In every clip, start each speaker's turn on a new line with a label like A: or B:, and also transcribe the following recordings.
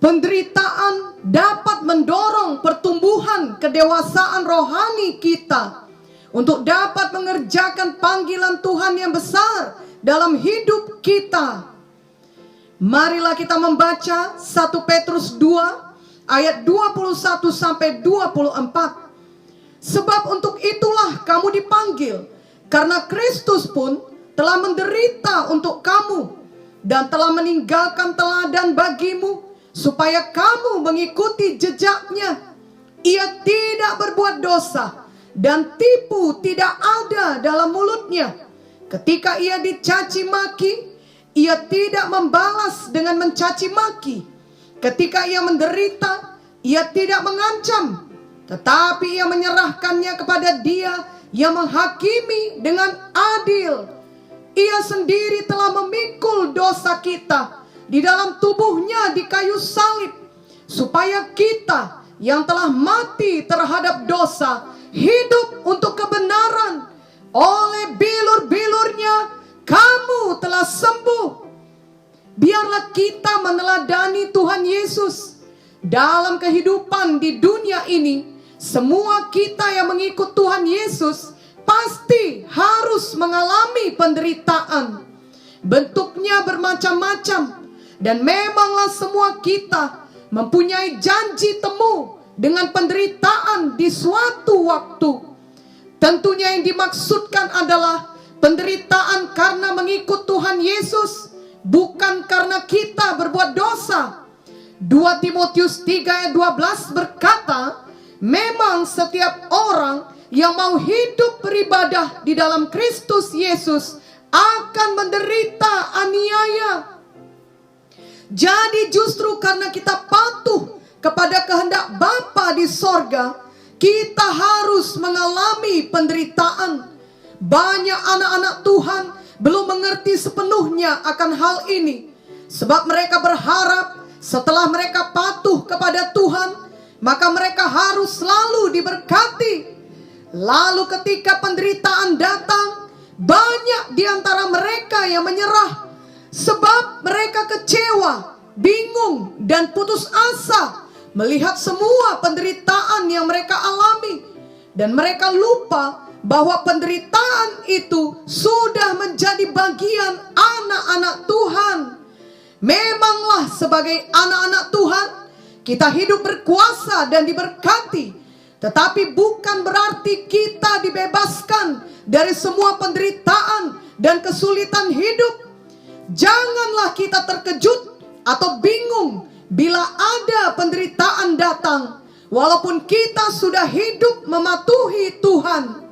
A: Penderitaan dapat mendorong pertumbuhan kedewasaan rohani kita untuk dapat mengerjakan panggilan Tuhan yang besar dalam hidup kita. Marilah kita membaca 1 Petrus 2 ayat 21 sampai 24. Sebab untuk itulah kamu dipanggil, karena Kristus pun telah menderita untuk kamu dan telah meninggalkan teladan bagimu, supaya kamu mengikuti jejaknya. Ia tidak berbuat dosa, dan tipu tidak ada dalam mulutnya. Ketika ia dicaci maki, ia tidak membalas dengan mencaci maki. Ketika ia menderita, ia tidak mengancam, tetapi ia menyerahkannya kepada Dia yang menghakimi dengan adil. Ia sendiri telah memikul dosa kita di dalam tubuhnya di kayu salib, supaya kita yang telah mati terhadap dosa hidup untuk kebenaran. Oleh bilur-bilurnya kamu telah sembuh. Biarlah kita meneladani Tuhan Yesus dalam kehidupan di dunia ini. Semua kita yang mengikut Tuhan Yesus pasti harus mengalami penderitaan. Bentuknya bermacam-macam, dan memanglah semua kita mempunyai janji temu dengan penderitaan di suatu waktu. Tentunya yang dimaksudkan adalah penderitaan karena mengikut Tuhan Yesus, bukan karena kita berbuat dosa. 2 Timotius 3 ayat 12 berkata, memang setiap orang yang mau hidup beribadah di dalam Kristus Yesus akan menderita aniaya. Jadi justru karena kita patuh kepada kehendak Bapa di sorga, kita harus mengalami penderitaan. Banyak anak-anak Tuhan belum mengerti sepenuhnya akan hal ini, sebab mereka berharap setelah mereka patuh kepada Tuhan, maka mereka harus selalu diberkati. Lalu ketika penderitaan datang, banyak di antara mereka yang menyerah, sebab mereka kecewa, bingung, dan putus asa melihat semua penderitaan yang mereka alami. Dan mereka lupa bahwa penderitaan itu sudah menjadi bagian anak-anak Tuhan. Memanglah sebagai anak-anak Tuhan, kita hidup berkuasa dan diberkati, tetapi bukan berarti kita dibebaskan dari semua penderitaan dan kesulitan hidup. Janganlah kita terkejut atau bingung bila ada penderitaan datang, walaupun kita sudah hidup mematuhi Tuhan.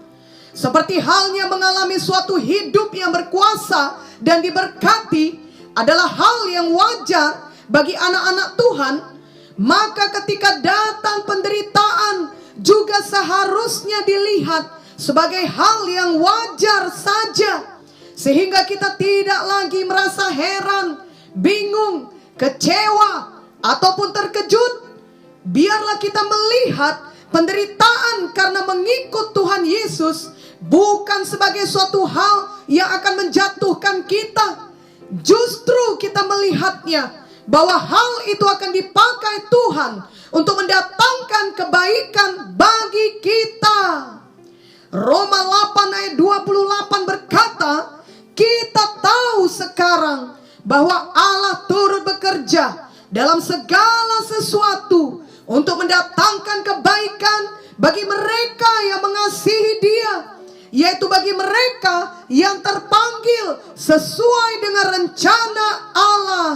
A: Seperti halnya mengalami suatu hidup yang berkuasa dan diberkati adalah hal yang wajar bagi anak-anak Tuhan, maka ketika datang penderitaan juga seharusnya dilihat sebagai hal yang wajar saja, sehingga kita tidak lagi merasa heran, bingung, kecewa, ataupun terkejut. Biarlah kita melihat penderitaan karena mengikut Tuhan Yesus bukan sebagai suatu hal yang akan menjatuhkan kita. Justru kita melihatnya bahwa hal itu akan dipakai Tuhan untuk mendatangkan kebaikan bagi kita. Roma 8 ayat 28 berkata, kita tahu sekarang bahwa Allah turut bekerja dalam segala sesuatu untuk mendatangkan kebaikan bagi mereka yang mengasihi Dia, yaitu bagi mereka yang terpanggil sesuai dengan rencana Allah.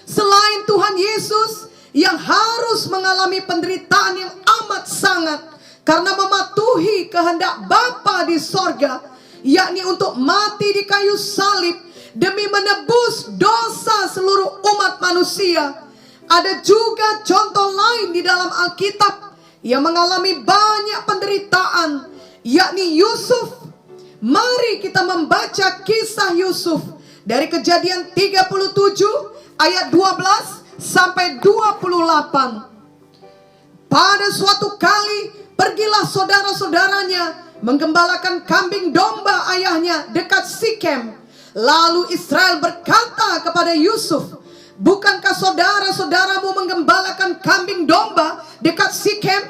A: Selain Tuhan Yesus yang harus mengalami penderitaan yang amat sangat karena mematuhi kehendak Bapa di sorga, yakni untuk mati di kayu salib demi menebus dosa seluruh umat manusia. Ada juga contoh lain di dalam Alkitab yang mengalami banyak penderitaan, yakni Yusuf. Mari kita membaca kisah Yusuf dari Kejadian 37 ayat 12 sampai 28. Pada suatu kali pergilah saudara-saudaranya menggembalakan kambing domba ayahnya dekat Sikem. Lalu Israel berkata kepada Yusuf, Bukankah saudara-saudaramu menggembalakan kambing domba dekat Sikem?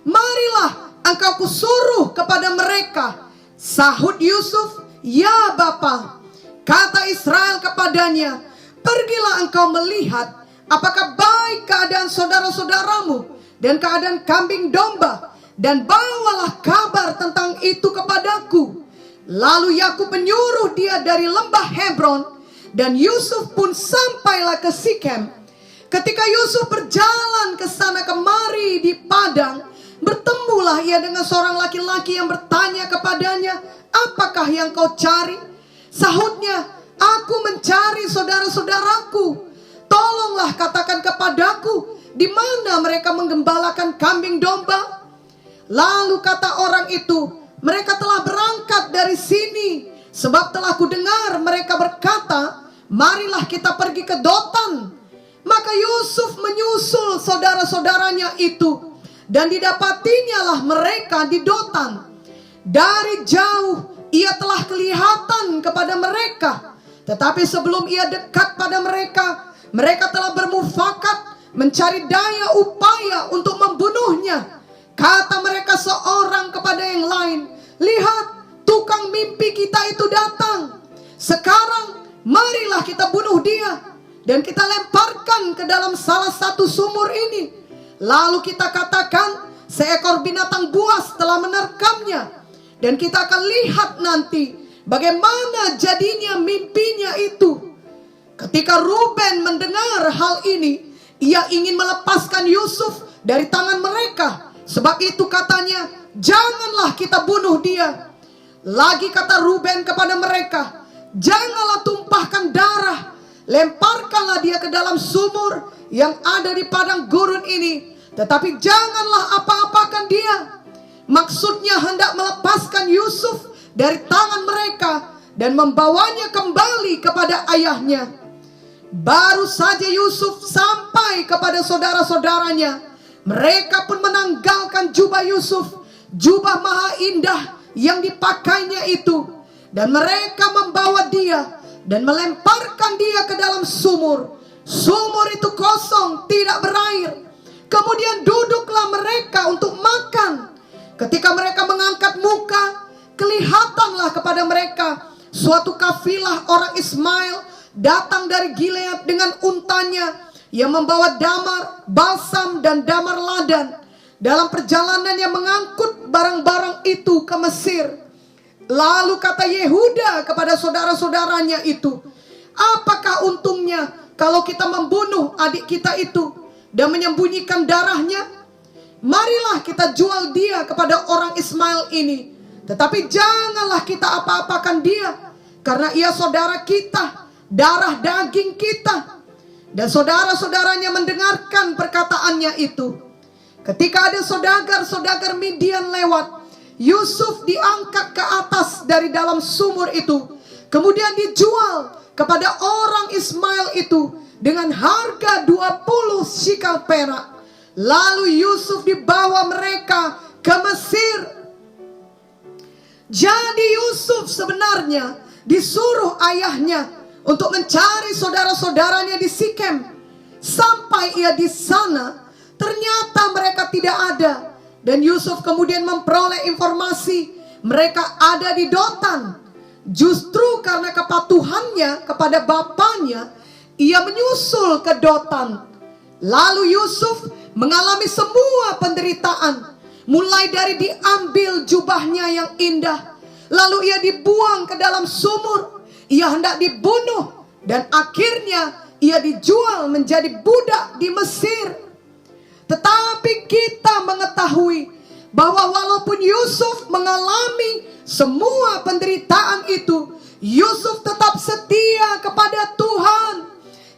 A: Marilah engkau kusuruh kepada mereka. Sahut Yusuf, ya Bapa. Kata Israel kepadanya, pergilah engkau melihat apakah baik keadaan saudara-saudaramu dan keadaan kambing domba, dan bawalah kabar tentang itu kepadaku. Lalu Yakub menyuruh dia dari lembah Hebron, dan Yusuf pun sampailah ke Sikem. Ketika Yusuf berjalan ke sana kemari di padang, bertemulah ia dengan seorang laki-laki yang bertanya kepadanya, apakah yang kau cari? Sahutnya, aku mencari saudara-saudaraku. Tolonglah katakan kepadaku, di mana mereka menggembalakan kambing domba? Lalu kata orang itu, mereka telah berangkat dari sini, sebab telah kudengar mereka berkata, marilah kita pergi ke Dotan. Maka Yusuf menyusul saudara-saudaranya itu, dan didapatinya lah mereka di Dotan. Dari jauh ia telah kelihatan kepada mereka, tetapi sebelum ia dekat pada mereka, mereka telah bermufakat mencari daya upaya untuk membunuhnya. Kata mereka seorang kepada yang lain, lihat, tukang mimpi kita itu datang. Sekarang marilah kita bunuh dia, dan kita lemparkan ke dalam salah satu sumur ini. Lalu kita katakan, seekor binatang buas telah menerkamnya, dan kita akan lihat nanti bagaimana jadinya mimpinya itu. Ketika Ruben mendengar hal ini, ia ingin melepaskan Yusuf dari tangan mereka. Sebab itu katanya, janganlah kita bunuh dia. Lagi kata Ruben kepada mereka, janganlah tumpahkan darah, lemparkanlah dia ke dalam sumur yang ada di padang gurun ini, tetapi janganlah apa-apakan dia. Maksudnya hendak melepaskan Yusuf dari tangan mereka dan membawanya kembali kepada ayahnya. Baru saja Yusuf sampai kepada saudara-saudaranya, mereka pun menanggalkan jubah Yusuf, jubah maha indah yang dipakainya itu, dan mereka membawa dia dan melemparkan dia ke dalam sumur. Sumur itu kosong, tidak berair. Kemudian duduklah mereka untuk makan. Ketika mereka mengangkat muka, kelihatanlah kepada mereka suatu kafilah orang Ismail datang dari Gilead dengan untanya, yang membawa damar, balsam, dan damar ladan. Dalam perjalanan yang mengangkut barang-barang itu ke Mesir. Lalu kata Yehuda kepada saudara-saudaranya itu, apakah untungnya kalau kita membunuh adik kita itu dan menyembunyikan darahnya? Marilah kita jual dia kepada orang Ismail ini, tetapi janganlah kita apa-apakan dia, karena ia saudara kita, darah daging kita. Dan saudara-saudaranya mendengarkan perkataannya itu. Ketika ada saudagar-saudagar Midian lewat, Yusuf diangkat ke atas dari dalam sumur itu, kemudian dijual kepada orang Ismail itu dengan harga 20 shikal perak. Lalu Yusuf dibawa mereka ke Mesir. Jadi Yusuf sebenarnya disuruh ayahnya untuk mencari saudara-saudaranya di Sikem. Sampai ia di sana, ternyata mereka tidak ada. Dan Yusuf kemudian memperoleh informasi mereka ada di Dotan. Justru karena kepatuhannya kepada bapaknya, ia menyusul ke Dotan. Lalu Yusuf mengalami semua penderitaan, mulai dari diambil jubahnya yang indah, lalu ia dibuang ke dalam sumur. Ia hendak dibunuh, dan akhirnya ia dijual menjadi budak di Mesir. Tetapi kita mengetahui bahwa walaupun Yusuf mengalami semua penderitaan itu, Yusuf tetap setia kepada Tuhan.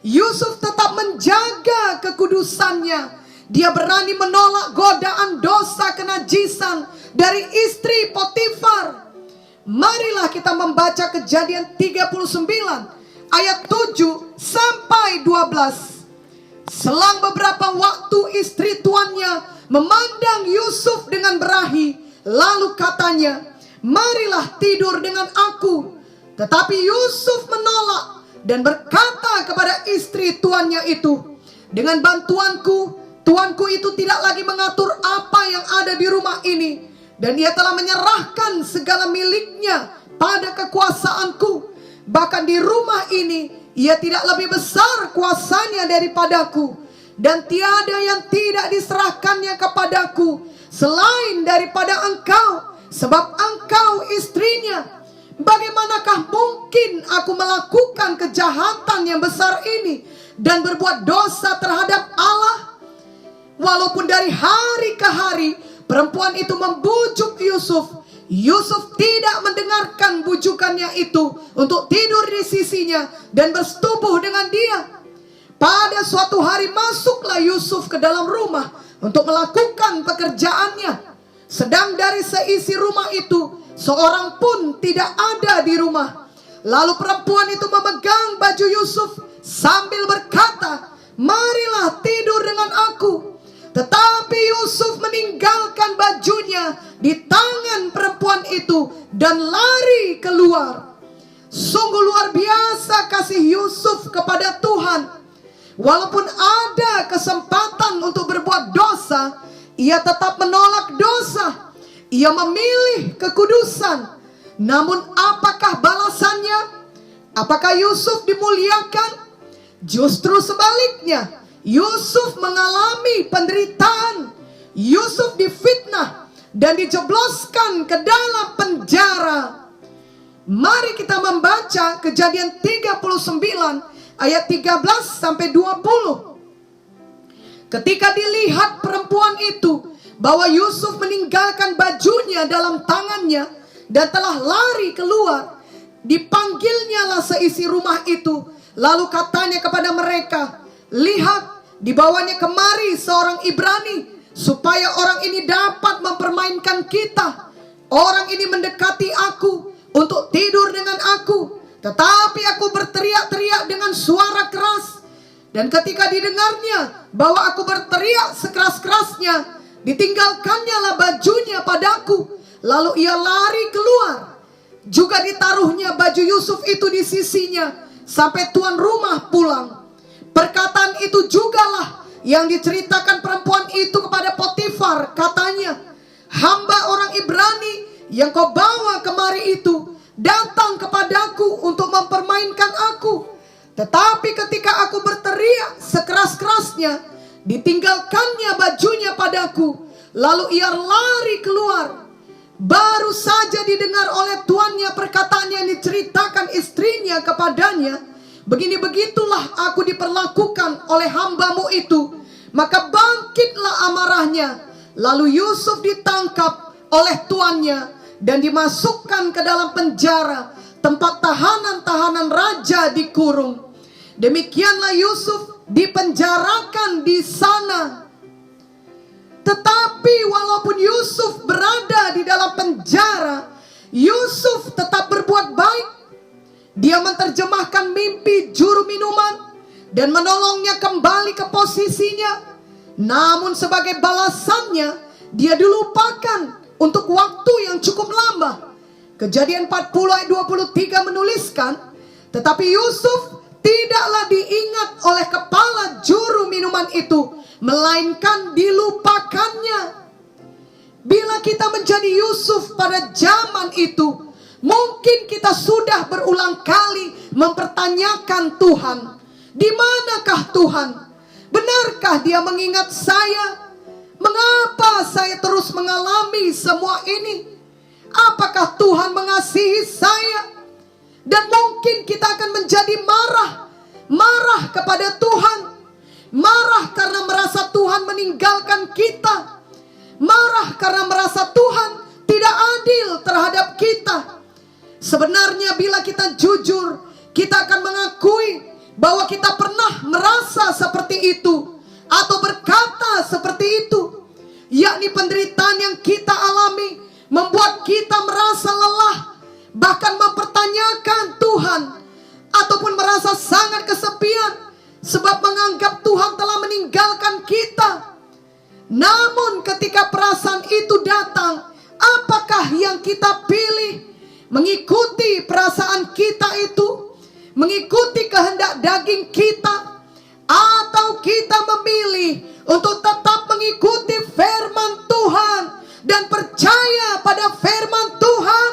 A: Yusuf tetap menjaga kekudusannya. Dia berani menolak godaan dosa kenajisan dari istri Potifar. Marilah kita membaca Kejadian 39 ayat 7 sampai 12. Selang beberapa waktu istri tuannya memandang Yusuf dengan berahi, lalu katanya, marilah tidur dengan aku. Tetapi Yusuf menolak dan berkata kepada istri tuannya itu, dengan bantuanku, tuanku itu tidak lagi mengatur apa yang ada di rumah ini, dan ia telah menyerahkan segala miliknya pada kekuasaanku. Bahkan di rumah ini ia tidak lebih besar kuasanya daripadaku, dan tiada yang tidak diserahkannya kepadaku selain daripada engkau, sebab engkau istrinya. Bagaimanakah mungkin aku melakukan kejahatan yang besar ini dan berbuat dosa terhadap Allah? Walaupun dari hari ke hari perempuan itu membujuk Yusuf, Yusuf tidak mendengarkan bujukannya itu untuk tidur di sisinya dan bersetubuh dengan dia. Pada suatu hari masuklah Yusuf ke dalam rumah untuk melakukan pekerjaannya. Sedang dari seisi rumah itu seorang pun tidak ada di rumah. Lalu perempuan itu memegang baju Yusuf sambil berkata, "Marilah tidur dengan aku." Tetapi Yusuf meninggalkan bajunya di tangan perempuan itu dan lari keluar. Sungguh luar biasa kasih Yusuf kepada Tuhan. Walaupun ada kesempatan untuk berbuat dosa, ia tetap menolak dosa. Ia memilih kekudusan. Namun apakah balasannya? Apakah Yusuf dimuliakan? Justru sebaliknya, Yusuf mengalami penderitaan. Yusuf difitnah dan dijebloskan ke dalam penjara. Mari kita membaca Kejadian 39 ayat 13 sampai 20. Ketika dilihat perempuan itu bahwa Yusuf meninggalkan bajunya dalam tangannya dan telah lari keluar, dipanggilnyalah seisi rumah itu. Lalu katanya kepada mereka, "Lihat, dibawanya kemari seorang Ibrani, supaya orang ini dapat mempermainkan kita. Orang ini mendekati aku untuk tidur dengan aku, tetapi aku berteriak-teriak dengan suara keras. Dan ketika didengarnya bahwa aku berteriak sekeras-kerasnya, ditinggalkannya lah bajunya padaku. Lalu ia lari keluar. Juga ditaruhnya baju Yusuf itu di sisinya sampai tuan rumah pulang. Perkataan itu jugalah yang diceritakan perempuan itu kepada Potifar. Katanya, hamba orang Ibrani yang kau bawa kemari itu datang kepadaku untuk mempermainkan aku. Tetapi ketika aku berteriak sekeras-kerasnya, ditinggalkannya bajunya padaku. Lalu ia lari keluar. Baru saja didengar oleh tuannya perkataan yang diceritakan istrinya kepadanya. Begini-begitulah aku diperlakukan oleh hambamu itu. Maka bangkitlah amarahnya. Lalu Yusuf ditangkap oleh tuannya dan dimasukkan ke dalam penjara, tempat tahanan-tahanan raja dikurung. Demikianlah Yusuf dipenjarakan di sana. Tetapi walaupun Yusuf berada di dalam penjara, Yusuf tetap berbuat baik. Dia menerjemahkan mimpi juru minuman dan menolongnya kembali ke posisinya. Namun sebagai balasannya, dia dilupakan untuk waktu yang cukup lama. Kejadian 40 ayat 23 menuliskan, tetapi Yusuf tidaklah diingat oleh kepala juru minuman itu, melainkan dilupakannya. Bila kita menjadi Yusuf pada zaman itu, mungkin kita sudah berulang kali mempertanyakan Tuhan. Di manakah Tuhan? Benarkah Dia mengingat saya? Mengapa saya terus mengalami semua ini? Apakah Tuhan mengasihi saya? Dan mungkin kita akan menjadi marah kepada Tuhan. Marah karena merasa Tuhan meninggalkan kita. Marah karena merasa Tuhan tidak adil terhadap kita. Sebenarnya bila kita jujur, kita akan mengakui bahwa kita pernah merasa seperti itu atau berkata seperti itu. Yakni penderitaan yang kita alami membuat kita merasa lelah, bahkan mempertanyakan Tuhan, ataupun merasa sangat kesepian sebab menganggap Tuhan telah meninggalkan kita. Namun ketika perasaan itu datang, apakah yang kita pilih? Mengikuti perasaan kita itu, mengikuti kehendak daging kita, atau kita memilih untuk tetap mengikuti firman Tuhan dan percaya pada firman Tuhan.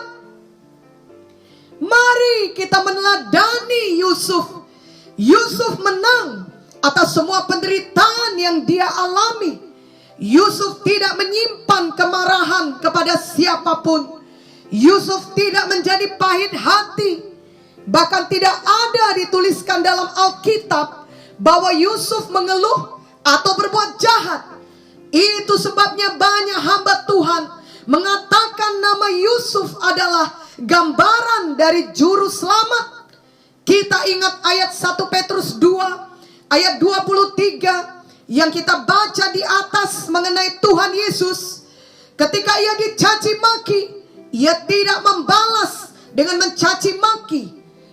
A: Mari kita meneladani Yusuf. Yusuf menang atas semua penderitaan yang dia alami. Yusuf tidak menyimpan kemarahan kepada siapapun. Yusuf tidak menjadi pahit hati. Bahkan tidak ada dituliskan dalam Alkitab bahwa Yusuf mengeluh atau berbuat jahat. Itu sebabnya banyak hamba Tuhan mengatakan nama Yusuf adalah gambaran dari juru selamat. Kita ingat ayat 1 Petrus 2 ayat 23 yang kita baca di atas mengenai Tuhan Yesus. Ketika ia dicaci maki, ia tidak membalas dengan mencaci maki.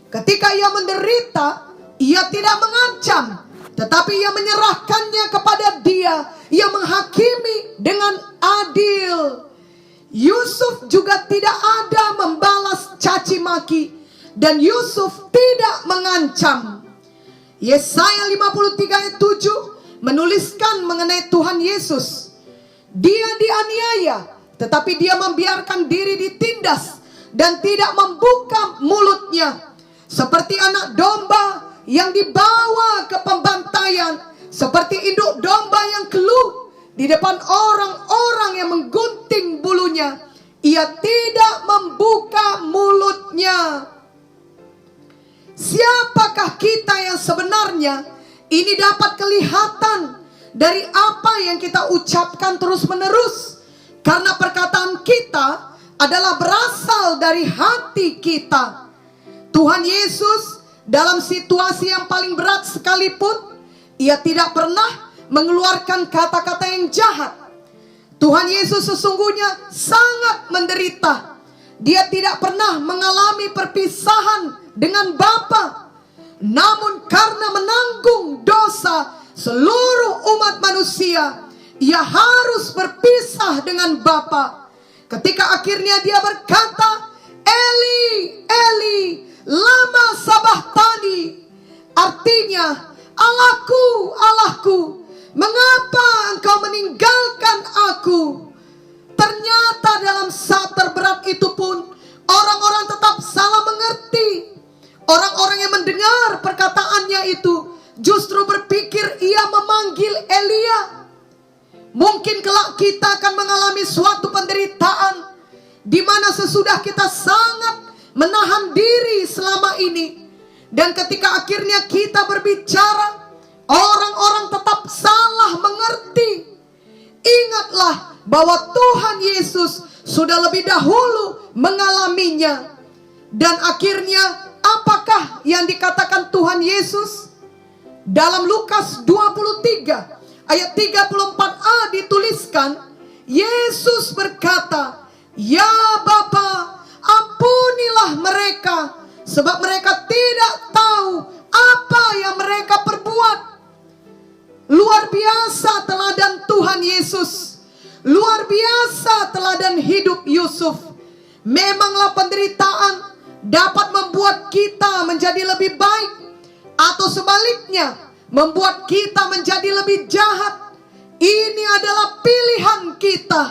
A: Ketika ia menderita, ia tidak mengancam, tetapi ia menyerahkannya kepada Dia yang menghakimi dengan adil. Yusuf juga tidak ada membalas caci maki, dan Yusuf tidak mengancam. Yesaya 53 ayat 7 menuliskan mengenai Tuhan Yesus. Dia dianiaya, tetapi dia membiarkan diri ditindas dan tidak membuka mulutnya. Seperti anak domba yang dibawa ke pembantaian, seperti induk domba yang keluh di depan orang-orang yang menggunting bulunya, ia tidak membuka mulutnya. Siapakah kita yang sebenarnya? Ini dapat kelihatan dari apa yang kita ucapkan terus-menerus, karena perkataan kita adalah berasal dari hati kita. Tuhan Yesus dalam situasi yang paling berat sekalipun, ia tidak pernah mengeluarkan kata-kata yang jahat. Tuhan Yesus sesungguhnya sangat menderita. Dia tidak pernah mengalami perpisahan dengan Bapa. Namun karena menanggung dosa seluruh umat manusia, ia harus berpisah dengan Bapa. Ketika akhirnya dia berkata, Eli, Eli, lama sabachthani. Artinya, Allahku, Allahku, mengapa engkau meninggalkan aku? Ternyata dalam saat terberat itu pun, orang-orang tetap salah mengerti. Orang-orang yang mendengar perkataannya itu justru berpikir ia memanggil Elia. Mungkin kelak kita akan mengalami suatu penderitaan di mana sesudah kita sangat menahan diri selama ini, dan ketika akhirnya kita berbicara, orang-orang tetap salah mengerti. Ingatlah bahwa Tuhan Yesus sudah lebih dahulu mengalaminya. Dan akhirnya apakah yang dikatakan Tuhan Yesus? Dalam Lukas 23 ayat 34a dituliskan, Yesus berkata, "Ya Bapa, ampunilah mereka, sebab mereka tidak tahu apa yang mereka perbuat." Luar biasa teladan Tuhan Yesus. Luar biasa teladan hidup Yusuf. Memanglah penderitaan dapat membuat kita menjadi lebih baik, atau sebaliknya membuat kita menjadi lebih jahat. Ini adalah pilihan kita.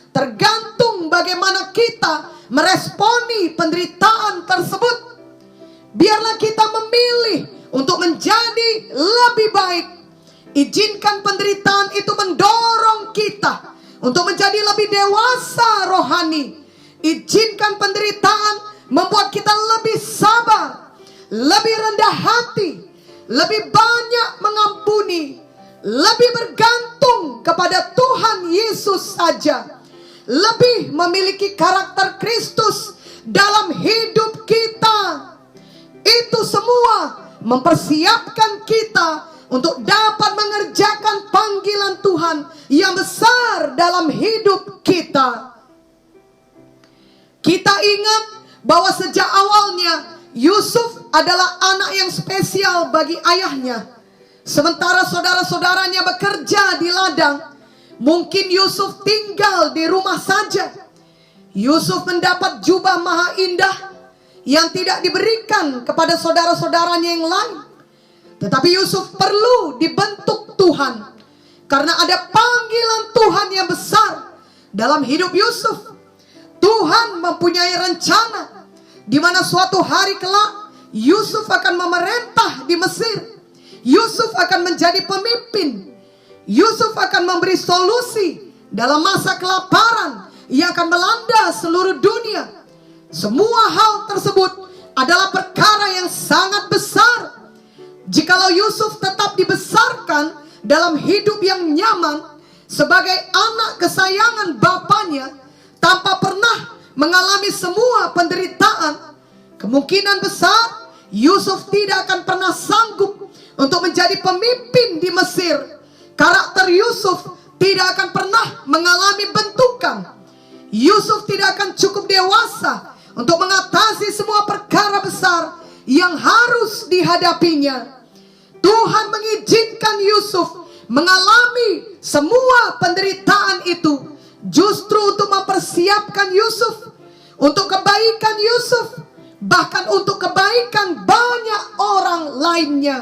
A: Tergantung bagaimana kita meresponi penderitaan tersebut. Biarlah kita memilih untuk menjadi lebih baik. Izinkan penderitaan itu mendorong kita untuk menjadi lebih dewasa rohani. Izinkan penderitaan membuat kita lebih sabar, lebih rendah hati, lebih banyak mengampuni, lebih bergantung kepada Tuhan Yesus saja, lebih memiliki karakter Kristus dalam hidup kita. Itu semua mempersiapkan kita untuk dapat mengerjakan panggilan Tuhan yang besar dalam hidup kita. Kita ingat bahwa sejak awalnya Yusuf adalah anak yang spesial bagi ayahnya. Sementara saudara-saudaranya bekerja di ladang, mungkin Yusuf tinggal di rumah saja. Yusuf mendapat jubah maha indah yang tidak diberikan kepada saudara-saudaranya yang lain. Tetapi Yusuf perlu dibentuk Tuhan, karena ada panggilan Tuhan yang besar dalam hidup Yusuf. Tuhan mempunyai rencana di mana suatu hari kelak Yusuf akan memerintah di Mesir. Yusuf akan menjadi pemimpin. Yusuf akan memberi solusi dalam masa kelaparan yang akan melanda seluruh dunia. Semua hal tersebut adalah perkara yang sangat besar. Jikalau Yusuf tetap dibesarkan dalam hidup yang nyaman sebagai anak kesayangan bapaknya, tanpa pernah mengalami semua penderitaan, kemungkinan besar Yusuf tidak akan pernah sanggup untuk menjadi pemimpin di Mesir. Karakter Yusuf tidak akan pernah mengalami bentukan. Yusuf tidak akan cukup dewasa untuk mengatasi semua perkara besar yang harus dihadapinya. Tuhan mengizinkan Yusuf mengalami semua penderitaan itu justru untuk mempersiapkan Yusuf untuk kebaikan Yusuf, bahkan untuk kebaikan banyak orang lainnya.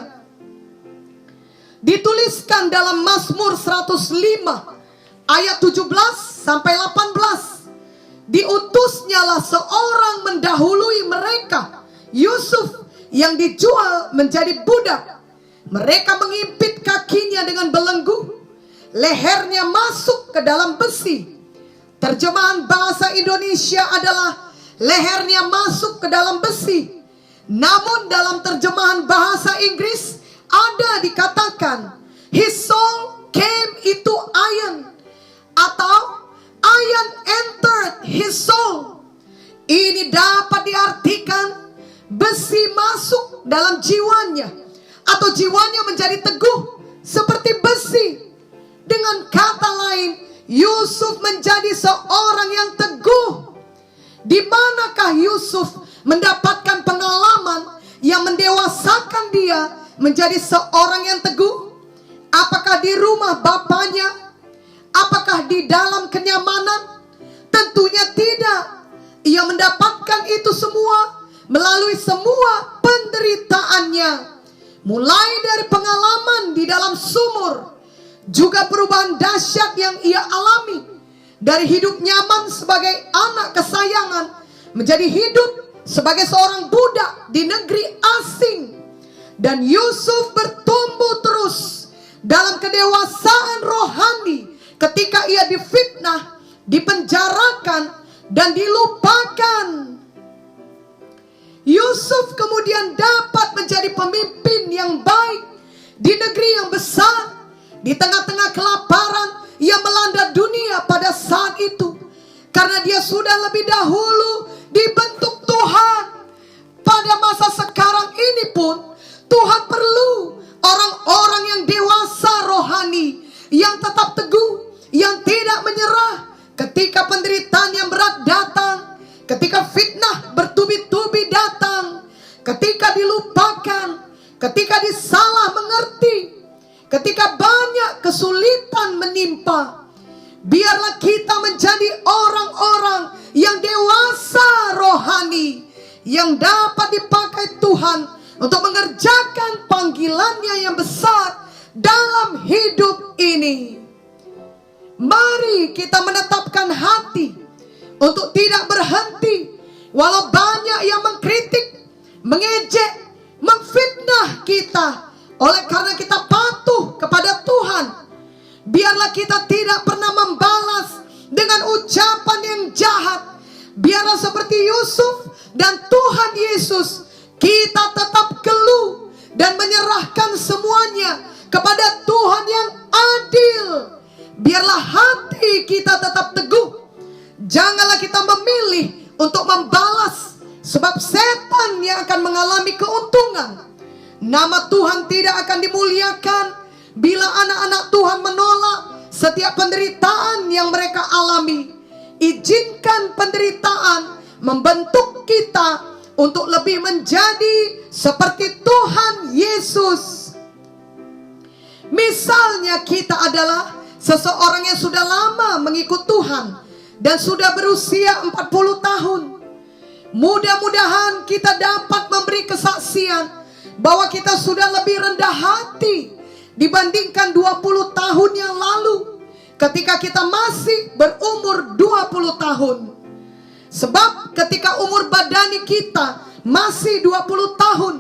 A: Dituliskan dalam Mazmur 105 ayat 17 sampai 18. Diutusnyalah seorang mendahului mereka, Yusuf yang dijual menjadi budak. Mereka mengimpit kakinya dengan belenggu, lehernya masuk ke dalam besi. Terjemahan bahasa Indonesia adalah lehernya masuk ke dalam besi. Namun dalam terjemahan bahasa Inggris ada dikatakan his soul came into iron, atau iron entered his soul. Ini dapat diartikan besi masuk dalam jiwanya, atau jiwanya menjadi teguh seperti besi. Dengan kata lain, Yusuf menjadi seorang yang teguh. Di manakah Yusuf mendapatkan pengalaman yang mendewasakan dia menjadi seorang yang teguh? Apakah di rumah bapaknya? Apakah di dalam kenyamanan? Tentunya tidak. Ia mendapatkan itu semua melalui semua penderitaannya. Mulai dari pengalaman di dalam sumur, juga perubahan dahsyat yang ia alami. Dari hidup nyaman sebagai anak kesayangan menjadi hidup sebagai seorang budak di negeri asing. Dan Yusuf bertumbuh terus dalam kedewasaan rohani ketika ia difitnah, dipenjarakan, dan dilupakan. Yusuf kemudian dapat menjadi pemimpin yang baik di negeri yang besar. Di tengah-tengah kelaparan yang melanda dunia pada saat itu, karena dia sudah lebih dahulu dibentuk Tuhan. Pada masa sekarang ini pun Tuhan perlu orang-orang yang dewasa rohani, yang tetap teguh, yang tidak menyerah ketika penderitaan yang berat datang, ketika fitnah bertubi-tubi datang, ketika dilupakan, ketika disalah mengerti, ketika banyak kesulitan menimpa. Biarlah kita menjadi orang-orang yang dewasa rohani, yang dapat dipakai Tuhan untuk mengerjakan panggilannya yang besar dalam hidup ini. Mari kita menetapkan hati untuk tidak berhenti, walau banyak yang mengkritik, mengejek, memfitnah kita. Oleh karena kita patuh kepada Tuhan, biarlah kita tidak pernah membalas dengan ucapan yang jahat. Biarlah seperti Yusuf dan Tuhan Yesus, kita tetap keluh dan menyerahkan semuanya kepada Tuhan yang adil. Biarlah hati kita tetap teguh. Janganlah kita memilih untuk membalas, sebab setan yang akan mengalami keuntungan. Nama Tuhan tidak akan dimuliakan bila anak-anak Tuhan menolak setiap penderitaan yang mereka alami. Izinkan penderitaan membentuk kita untuk lebih menjadi seperti Tuhan Yesus. Misalnya kita adalah seseorang yang sudah lama mengikut Tuhan dan sudah berusia 40 tahun. Mudah-mudahan kita dapat memberi kesaksian bahwa kita sudah lebih rendah hati dibandingkan 20 tahun yang lalu ketika kita masih berumur 20 tahun. Sebab ketika umur badani kita masih 20 tahun,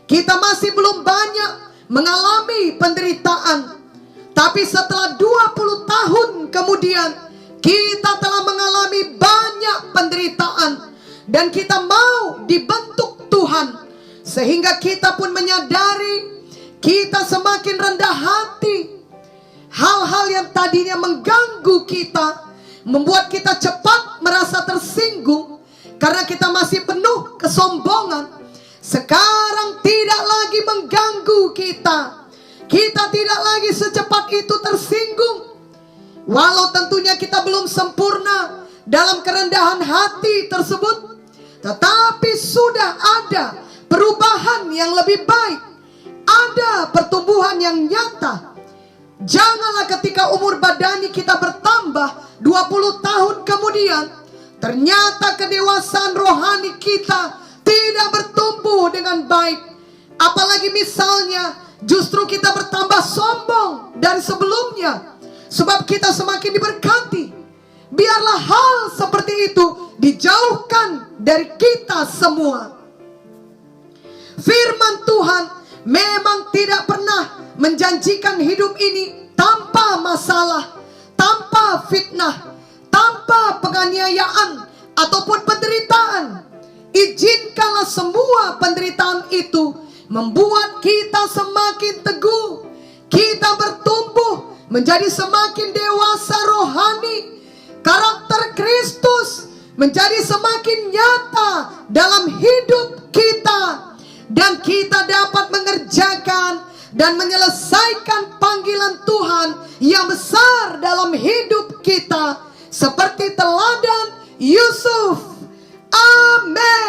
A: kita masih belum banyak mengalami penderitaan. Tapi setelah 20 tahun kemudian, kita telah mengalami banyak penderitaan. Dan kita mau dibentuk Tuhan, sehingga kita pun menyadari kita semakin rendah hati. Hal-hal yang tadinya mengganggu kita, membuat kita cepat merasa tersinggung karena kita masih penuh kesombongan, sekarang tidak lagi mengganggu kita. Kita tidak lagi secepat itu tersinggung. Walau tentunya kita belum sempurna dalam kerendahan hati tersebut, tetapi sudah ada perubahan yang lebih baik. Ada pertumbuhan yang nyata. Janganlah ketika umur badani kita bertambah 20 tahun kemudian, ternyata kedewasaan rohani kita tidak bertumbuh dengan baik. Apalagi misalnya justru kita bertambah sombong dari sebelumnya, sebab kita semakin diberkati. Biarlah hal seperti itu dijauhkan dari kita semua. Firman Tuhan memang tidak pernah menjanjikan hidup ini tanpa masalah, tanpa fitnah, tanpa penganiayaan ataupun penderitaan. Izinkanlah semua penderitaan itu membuat kita semakin teguh. Kita bertumbuh menjadi semakin dewasa rohani. Karakter Kristus menjadi semakin nyata dalam hidup kita. Dan kita dapat mengerjakan dan menyelesaikan panggilan Tuhan yang besar dalam hidup kita, seperti teladan Yusuf. Amin.